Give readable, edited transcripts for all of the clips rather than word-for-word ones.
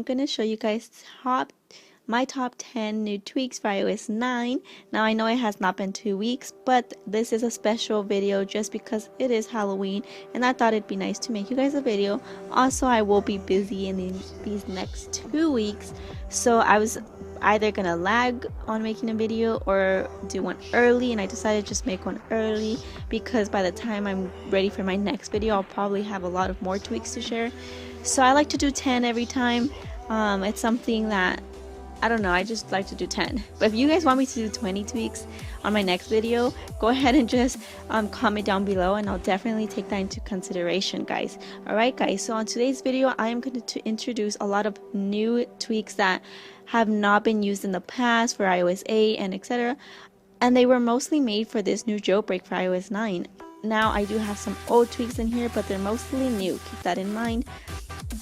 going to show you guys my top 10 new tweaks for iOS 9. Now I know it has not been 2 weeks, but this is a special video just because it is Halloween and I thought it'd be nice to make you guys a video. Also, I will be busy in these next 2 weeks, so I was either gonna lag on making a video or do one early, and I decided to just make one early because by the time I'm ready for my next video I'll probably have a lot of more tweaks to share. So I like to do 10 every time. It's something that I don't know, I just like to do 10. But if you guys want me to do 20 tweaks on my next video, go ahead and just comment down below and I'll definitely take that into consideration, guys. Alright guys, so on today's video I am going to introduce a lot of new tweaks that have not been used in the past for iOS 8 and etc. And they were mostly made for this new jailbreak for iOS 9. Now I do have some old tweaks in here, but they're mostly new. Keep that in mind.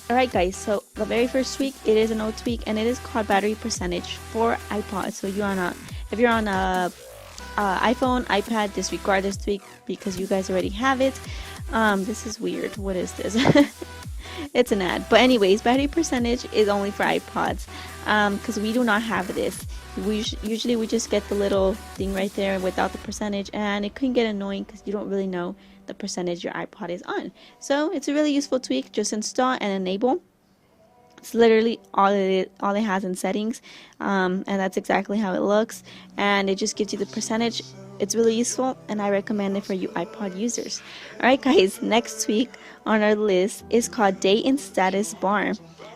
Alright guys, so the very first tweak, it is an old tweak and it is called battery percentage for iPod. So if you're on a iPhone, iPad, disregard this tweak because you guys already have it. This is weird. What is this? It's an ad. But anyways, battery percentage is only for iPods because we do not have this. Usually we just get the little thing right there without the percentage, and it can get annoying because you don't really know the percentage your iPod is on. So it's a really useful tweak. Just install and enable. It's literally all it has in settings, and that's exactly how it looks, and it just gives you the percentage. It's really useful and I recommend it for you iPod users. Alright guys, next tweak on our list is called date in status bar.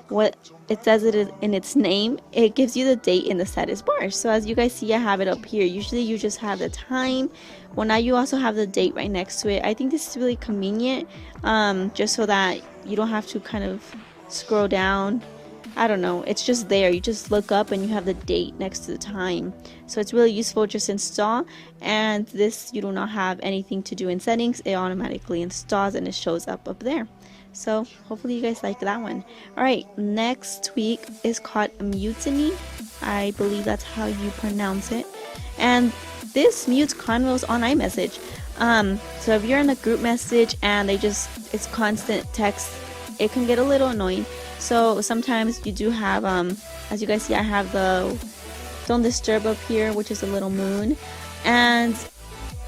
What it says it is in its name, it gives you the date in the status bar. So as you guys see, I have it up here. Usually you just have the time. Well, now you also have the date right next to it. I think this is really convenient, just so that you don't have to kind of scroll down. I don't know, it's just there. You just look up and you have the date next to the time. So it's really useful. Just install, and this you do not have anything to do in settings. It automatically installs and it shows up there. So hopefully you guys like that one. Alright, next tweak is called Mutiny. I believe that's how you pronounce it. And this mutes convos on iMessage. So if you're in a group message and it's constant text, it can get a little annoying. So sometimes you do have, as you guys see, I have the don't disturb up here, which is a little moon. And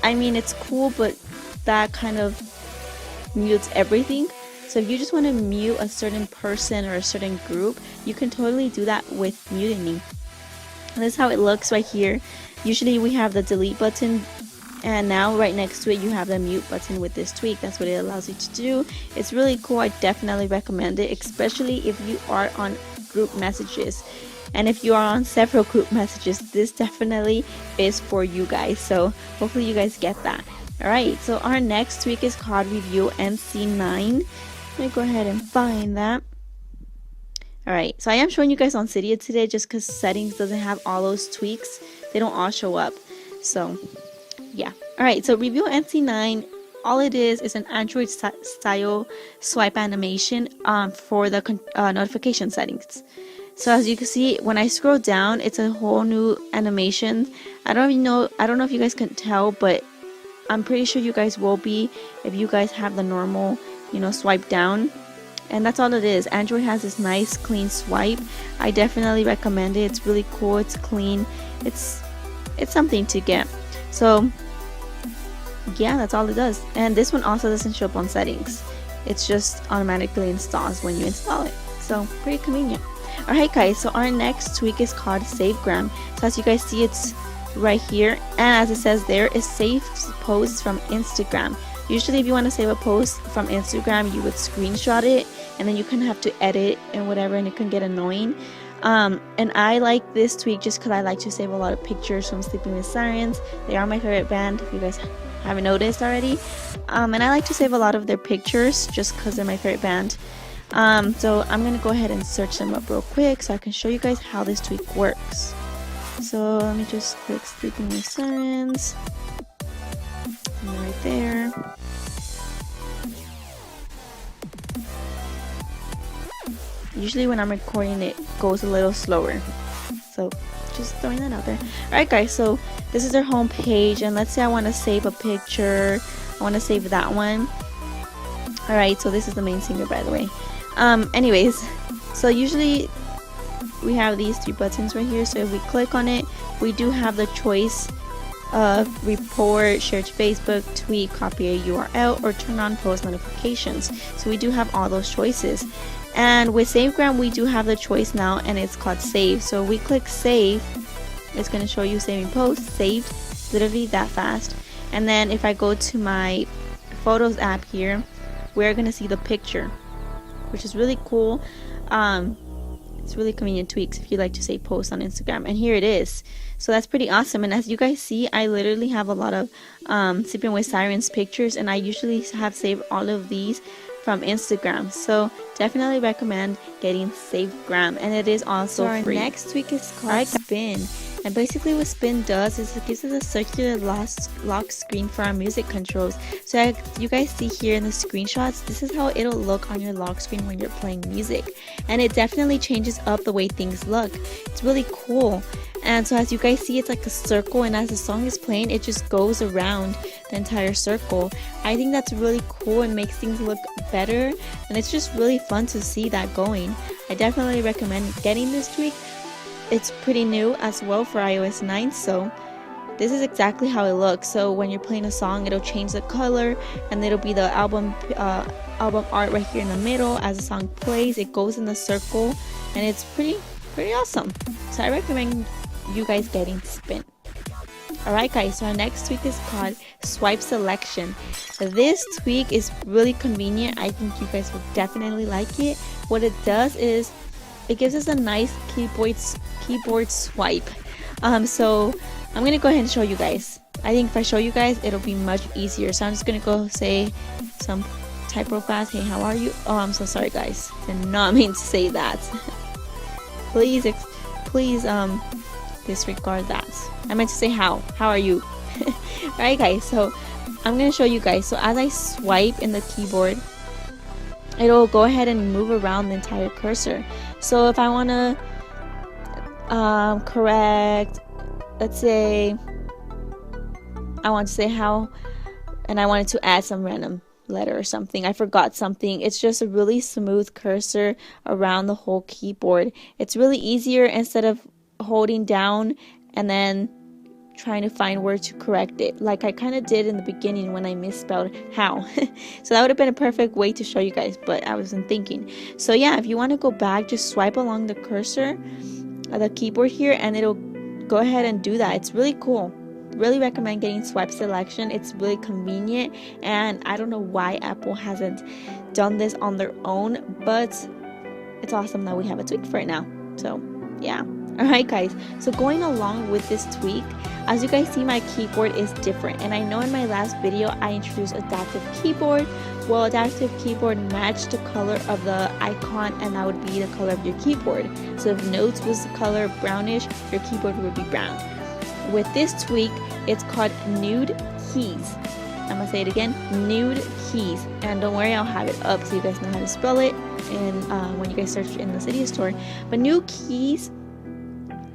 I mean, it's cool, but that kind of mutes everything. So if you just want to mute a certain person or a certain group, you can totally do that with Mutiny. And this is how it looks right here. Usually we have the delete button, and now right next to it you have the mute button with this tweak. That's what it allows you to do. It's really cool. I definitely recommend it, especially if you are on group messages. And if you are on several group messages, this definitely is for you guys. So hopefully you guys get that. Alright, so our next tweak is called RevealNC 9. Let me go ahead and find that. Alright, so I am showing you guys on Cydia today just because settings doesn't have all those tweaks. They don't all show up. So yeah. Alright, so RevealNC 9, all it is an Android style swipe animation for the notification settings. So as you can see, when I scroll down, it's a whole new animation. I don't know if you guys can tell, but I'm pretty sure you guys will be if you guys have the normal, swipe down. And that's all it is. Android has this nice clean swipe. I definitely recommend it. It's really cool. It's clean. It's something to get. So yeah, that's all it does. And this one also doesn't show up on settings. It's just automatically installs when you install it. So pretty convenient. Alright guys, so our next tweak is called SaveGram. So as you guys see, it's right here, and as it says there, is save posts from Instagram. Usually if you want to save a post from Instagram, you would screenshot it and then you kind of have to edit and whatever, and it can get annoying. And I like this tweak just because I like to save a lot of pictures from Sleeping with Sirens. They are my favorite band, if you guys haven't noticed already. And I like to save a lot of their pictures just because they're my favorite band. So I'm gonna go ahead and search them up real quick so I can show you guys how this tweak works. So let me just click Sleeping with Sirens right there. Usually when I'm recording it goes a little slower, so just throwing that out there. Alright guys, so this is their home page, and let's say I want to save a picture. I want to save that one. Alright, so this is the main singer, by the way. Anyways, so usually we have these 3 buttons right here. So if we click on it, we do have the choice of report, share to Facebook, tweet, copy a URL, or turn on post notifications. So we do have all those choices. And with SaveGram, we do have the choice now, and it's called save. So we click save, it's going to show you saving posts, saved, literally that fast. And then if I go to my Photos app here, we're going to see the picture, which is really cool. It's really convenient tweaks if you like to save posts on Instagram, and here it is. So that's pretty awesome. And as you guys see, I literally have a lot of Sleeping with Sirens pictures, and I usually have saved all of these from Instagram. So definitely recommend getting SaveGram, and it is also free. Our next tweak is called Spin. And basically what Spin does is it gives us a circular lock screen for our music controls. So as you guys see here in the screenshots, this is how it'll look on your lock screen when you're playing music. And it definitely changes up the way things look. It's really cool. And so as you guys see, it's like a circle, and as the song is playing, it just goes around the entire circle. I think that's really cool and makes things look better, and it's just really fun to see that going. I definitely recommend getting this tweak. It's pretty new as well for iOS 9, so this is exactly how it looks. So when you're playing a song, it'll change the color, and it'll be the album art right here in the middle. As the song plays, it goes in the circle, and it's pretty awesome. So I recommend you guys getting Spin. Alright guys, so our next tweak is called SwipeSelection. This tweak is really convenient. I think you guys will definitely like it. What it does is it gives us a nice keyboard swipe. So I'm gonna go ahead and show you guys. I think if I show you guys, it'll be much easier. So I'm just gonna go say some type real fast. Hey, how are you? Oh, I'm so sorry guys, did not mean to say that. please disregard that. I meant to say how are you? Alright guys, so I'm gonna show you guys. So as I swipe in the keyboard, it'll go ahead and move around the entire cursor. So if I want to correct, let's say I want to say how, and I wanted to add some random letter or something, I forgot something, it's just a really smooth cursor around the whole keyboard. It's really easier instead of holding down and then trying to find where to correct it, like I kind of did in the beginning when I misspelled how. So that would have been a perfect way to show you guys, but I wasn't thinking. So yeah, if you want to go back, just swipe along the cursor of the keyboard here, and it'll go ahead and do that. It's really cool. Really recommend getting SwipeSelection. It's really convenient, and I don't know why Apple hasn't done this on their own, but it's awesome that we have a tweak for it now. So yeah. Alright guys, so going along with this tweak, as you guys see, my keyboard is different, and I know in my last video I introduced adaptive keyboard. Well, adaptive keyboard matched the color of the icon, and that would be the color of your keyboard. So if notes was the color brownish, your keyboard would be brown. With this tweak, it's called NudeKeys. I'm gonna say it again, NudeKeys. And don't worry, I'll have it up so you guys know how to spell it, and when you guys search in the Cydia store. But NudeKeys,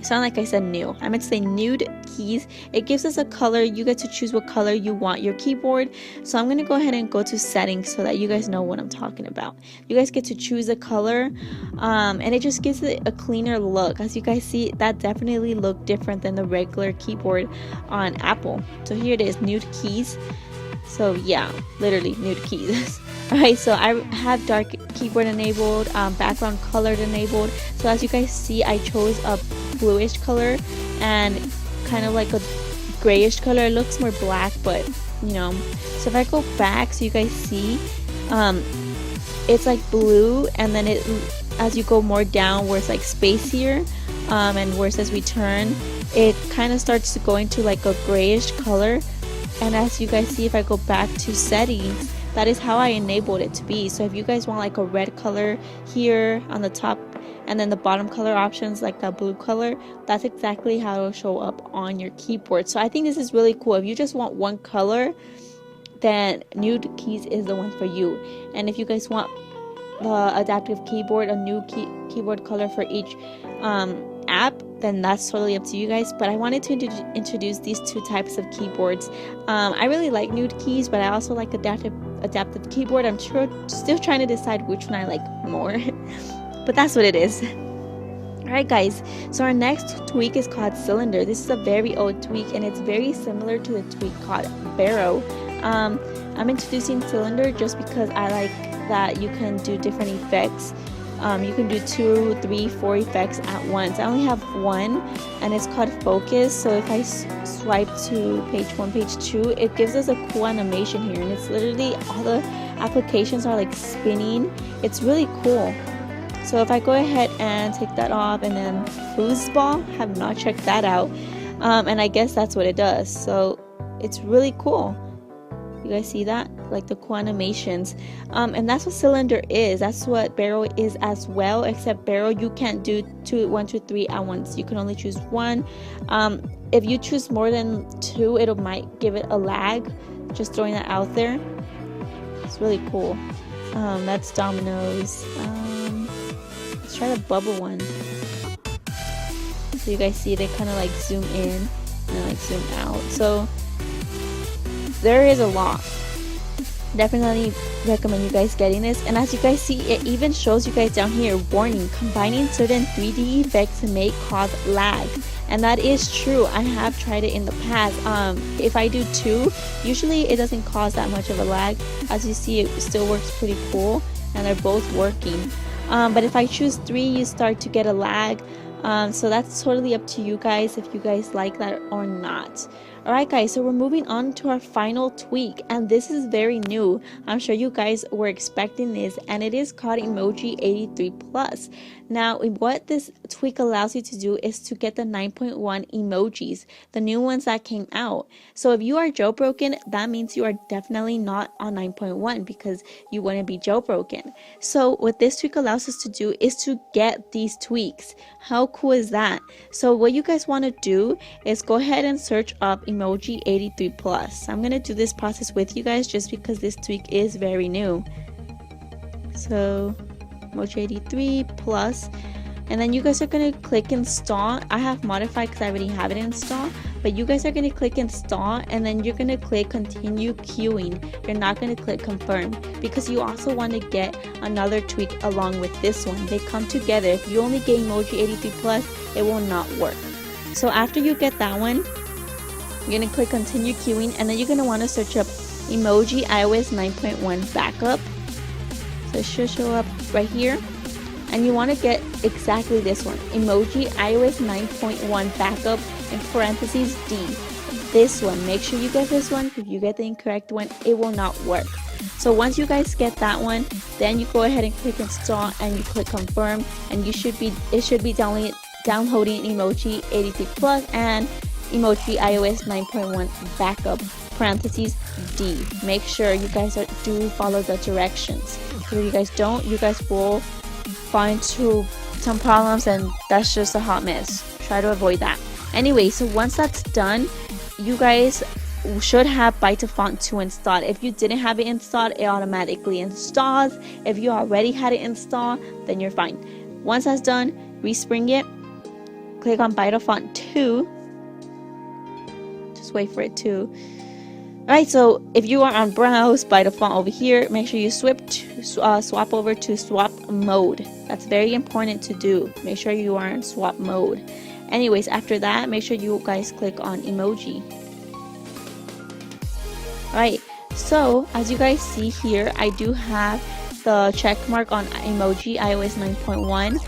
sound like I said new. I meant to say NudeKeys. It gives us a color. You get to choose what color you want your keyboard. So I'm gonna go ahead and go to settings so that you guys know what I'm talking about. You guys get to choose a color, and it just gives it a cleaner look. As you guys see, that definitely looked different than the regular keyboard on Apple. So here it is, NudeKeys. So yeah, literally NudeKeys. Alright, so I have dark keyboard enabled, background colored enabled. So as you guys see, I chose a bluish color and kind of like a grayish color. It looks more black, but you know. So if I go back, so you guys see, it's like blue, and then it, as you go more down where it's like space here, and where it says return, it kind of starts to go into like a grayish color. And as you guys see, if I go back to settings, that is how I enabled it to be. So if you guys want like a red color here on the top, and then the bottom color options like a blue color, that's exactly how it'll show up on your keyboard. So I think this is really cool. If you just want one color, then NudeKeys is the one for you. And if you guys want the adaptive keyboard, a new keyboard color for each app, then that's totally up to you guys. But I wanted to introduce these two types of keyboards. I really like NudeKeys, but I also like adaptive keyboard. I'm still trying to decide which one I like more. But that's what it is. Alright guys, so our next tweak is called Cylinder. This is a very old tweak and it's very similar to the tweak called Barrow. I'm introducing Cylinder just because I like that you can do different effects. You can do 2, 3, 4 effects at once. I only have one and it's called Focus. So if I swipe to page 1, page 2, it gives us a cool animation here, and it's literally all the applications are like spinning. It's really cool. So if I go ahead and take that off, and then foosball, have not checked that out, and I guess that's what it does. So it's really cool. You guys see that? Like the cool animations. And that's what Cylinder is. That's what Barrow is as well, except Barrow you can't do 1, 2, 3 at once. You can only choose one. If you choose more than 2, it might give it a lag. Just throwing that out there. It's really cool. That's dominoes. Let's try the bubble one. So you guys see they kind of like zoom in and like zoom out. So there is a lot. Definitely recommend you guys getting this. And as you guys see, it even shows you guys down here, warning, combining certain 3D effects may cause lag. And that is true. I have tried it in the past. If I do 2, usually it doesn't cause that much of a lag. As you see, it still works pretty cool and they're both working. But if I choose 3, you start to get a lag. So that's totally up to you guys if you guys like that or not. Alright guys, so we're moving on to our final tweak, and this is very new. I'm sure you guys were expecting this, and it is called Emoji 83 Plus. Now what this tweak allows you to do is to get the 9.1 emojis, the new ones that came out. So if you are jailbroken, that means you are definitely not on 9.1 because you wouldn't be jailbroken. So what this tweak allows us to do is to get these tweaks. How cool is that? So what you guys want to do is go ahead and search up Emoji 83 Plus. I'm gonna do this process with you guys just because this tweak is very new. So Emoji 83 Plus, and then you guys are gonna click install. I have modified because I already have it installed, but you guys are gonna click install, and then you're gonna click continue queuing. You're not gonna click confirm because you also want to get another tweak along with this one. They come together. If you only get Emoji 83 Plus, it will not work. So after you get that one, you're gonna click continue queuing, and then you're gonna want to search up Emoji iOS 9.1 backup. So it should show up right here, and you want to get exactly this one, Emoji iOS 9.1 backup in parentheses D. This one, make sure you get this one. If you get the incorrect one, it will not work. So once you guys get that one, then you go ahead and click install and you click confirm, and it should be downloading Emoji 83 Plus and Emoji iOS 9.1 backup parentheses D. Make sure you guys do follow the directions. If you guys don't, you guys will fall into some problems, and that's just a hot mess. Try to avoid that. Anyway, so once that's done, you guys should have By2Font 2 installed. If you didn't have it installed, it automatically installs. If you already had it installed, then you're fine. Once that's done, respring it, click on By2Font 2. Just wait for it to. Alright, so if you are on browse By2Font over here, make sure you swap over to swap mode. That's very important to do. Make sure you are in swap mode. Anyways, after that, make sure you guys click on emoji. Alright, so as you guys see here, I do have the check mark on Emoji iOS 9.1.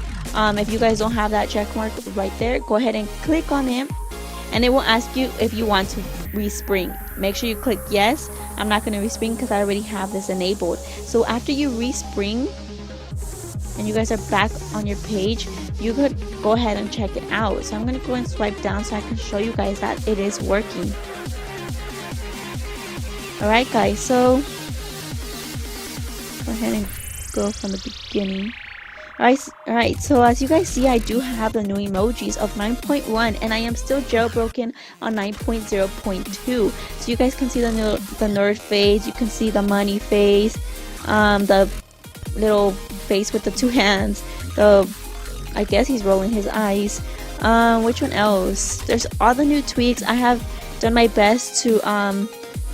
If you guys don't have that check mark right there, go ahead and click on it, and it will ask you if you want to respring. Make sure you click yes. I'm not going to respring because I already have this enabled. So after you respring and you guys are back on your page, you could go ahead and check it out. So I'm going to go and swipe down so I can show you guys that it is working. Alright guys, so go ahead and go from the beginning. Alright, so as you guys see, I do have the new emojis of 9.1, and I am still jailbroken on 9.0.2. So you guys can see the nerd face, you can see the money face, the little face with the 2 hands, I guess he's rolling his eyes. Which one else? There's all the new tweaks. I have done my best to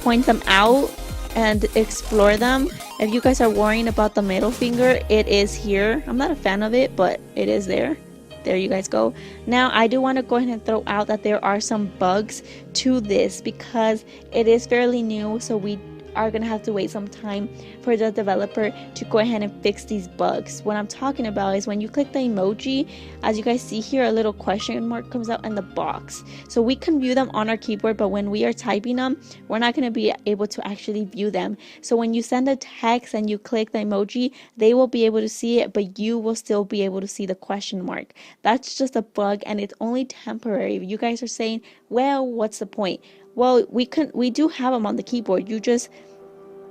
point them out and explore them. If you guys are worrying about the middle finger, it is here. I'm not a fan of it, but it is there. There you guys go. Now I do want to go ahead and throw out that there are some bugs to this because it is fairly new, so we are gonna have to wait some time for the developer to go ahead and fix these bugs. What I'm talking about is when you click the emoji, as you guys see here, a little question mark comes out in the box. So we can view them on our keyboard, but when we are typing them, we're not gonna be able to actually view them. So when you send a text and you click the emoji, they will be able to see it, but you will still be able to see the question mark. That's just a bug, and it's only temporary. You guys are saying, well, what's the point? Well, we do have them on the keyboard, you just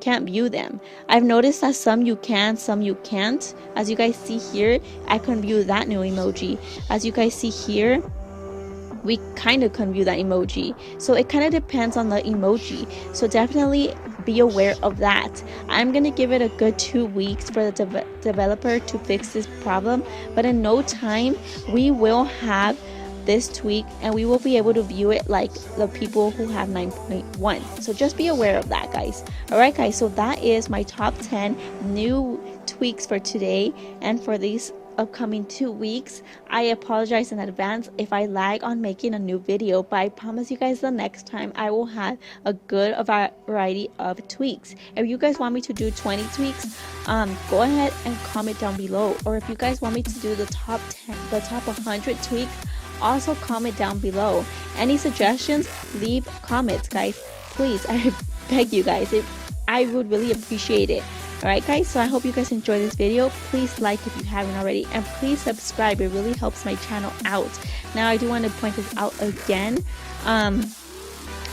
can't view them. I've noticed that some you can, some you can't. As you guys see here, I can view that new emoji. As you guys see here, we kind of can view that emoji. So it kind of depends on the emoji. So definitely be aware of that. I'm gonna give it a good 2 weeks for the developer to fix this problem, but in no time we will have this tweak and we will be able to view it like the people who have 9.1. so just be aware of that, guys. Alright guys, so that is my top 10 new tweaks for today and for these upcoming 2 weeks. I apologize in advance if I lag on making a new video, but I promise you guys the next time I will have a good variety of tweaks. If you guys want me to do 20 tweaks, go ahead and comment down below, or if you guys want me to do the top 10, the top 100 tweaks, also comment down below. Any suggestions, leave comments, guys, please. I beg you guys, I would really appreciate it. Alright guys, so I hope you guys enjoyed this video. Please like if you haven't already, and please subscribe. It really helps my channel out. Now I do want to point this out again.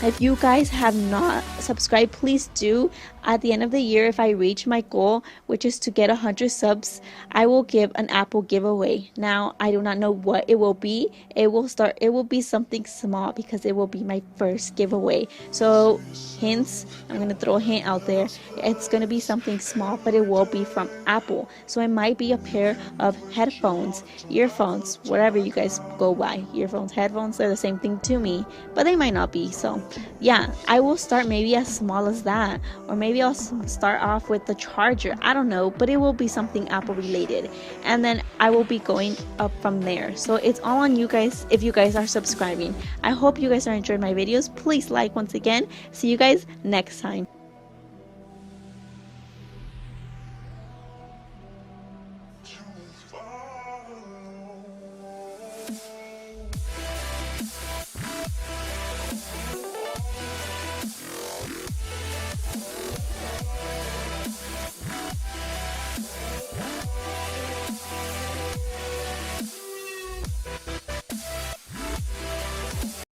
If you guys have not subscribed, please do. At the end of the year, if I reach my goal, which is to get 100 subs, I will give an Apple giveaway. Now, I do not know what it will be. It will be something small because it will be my first giveaway. So, hints, I'm going to throw a hint out there. It's going to be something small, but it will be from Apple. So, it might be a pair of headphones, earphones, whatever you guys go by. Earphones, headphones, they're the same thing to me, but they might not be. So, yeah, I will start maybe as small as that, or maybe I'll start off with the charger. I don't know, but it will be something Apple related, and then I will be going up from there. So it's all on you guys if you guys are subscribing. I hope you guys are enjoying my videos. Please like once again. See you guys next time.